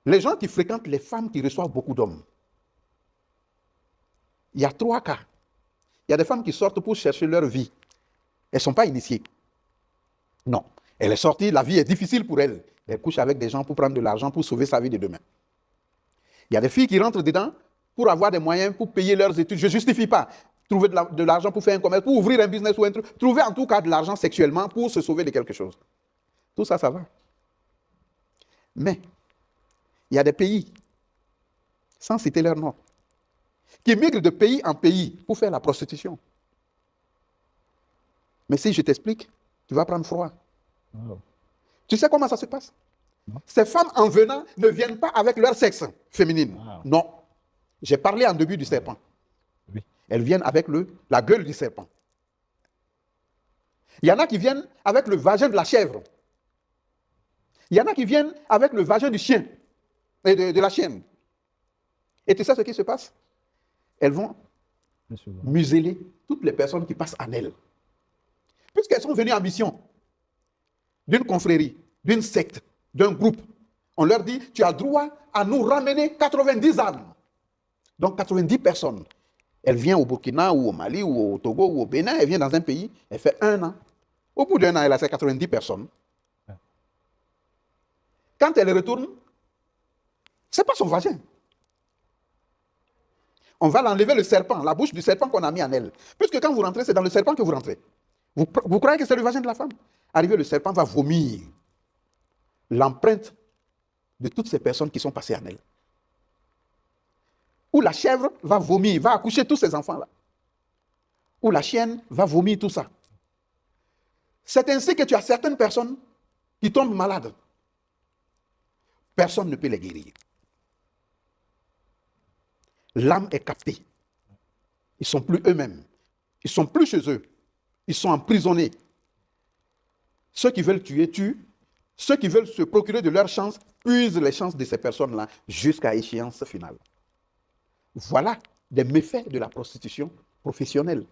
Les gens qui fréquentent les femmes qui reçoivent beaucoup d'hommes, il y a 3 cas. Il y a des femmes qui sortent pour chercher leur vie. Elles ne sont pas initiées. Non. Elle est sortie, la vie est difficile pour elle. Elle couche avec des gens pour prendre de l'argent, pour sauver sa vie de demain. Il y a des filles qui rentrent dedans pour avoir des moyens pour payer leurs études. Je ne justifie pas. Trouver de l'argent pour faire un commerce, pour ouvrir un business ou un truc. Trouver en tout cas de l'argent sexuellement pour se sauver de quelque chose. Tout ça, ça va. Mais, il y a des pays, sans citer leur nom, qui migrent de pays en pays pour faire la prostitution. Mais si je t'explique, tu vas prendre froid. Oh. Tu sais comment ça se passe? Non. Ces femmes en venant ne viennent pas avec leur sexe féminin. Wow. Non. J'ai parlé en début du serpent. Oui. Elles viennent avec la gueule du serpent. Il y en a qui viennent avec le vagin de la chèvre. Il y en a qui viennent avec le vagin du chien et de la chienne. Et tu sais ce qui se passe? Elles vont museler toutes les personnes qui passent en elles. Puisqu'elles sont venues en mission d'une confrérie, d'une secte, d'un groupe, on leur dit, tu as droit à nous ramener 90 âmes. Donc 90 personnes. Elle vient au Burkina ou au Mali ou au Togo ou au Bénin, elle vient dans un pays, elle fait 1 an. Au bout d'1 an, elle a ses 90 personnes. Quand elle retourne, ce n'est pas son vagin. On va l'enlever le serpent, la bouche du serpent qu'on a mis en elle. Puisque quand vous rentrez, c'est dans le serpent que vous rentrez. Vous croyez que c'est le vagin de la femme? Arrivé, le serpent va vomir l'empreinte de toutes ces personnes qui sont passées en elle. Ou la chèvre va vomir, va accoucher tous ces enfants-là. Ou la chienne va vomir tout ça. C'est ainsi que tu as certaines personnes qui tombent malades. Personne ne peut les guérir. L'âme est captée. Ils ne sont plus eux-mêmes. Ils ne sont plus chez eux. Ils sont emprisonnés. Ceux qui veulent tuer, tuent. Ceux qui veulent se procurer de leur chance, puisent les chances de ces personnes-là jusqu'à échéance finale. Voilà des méfaits de la prostitution professionnelle.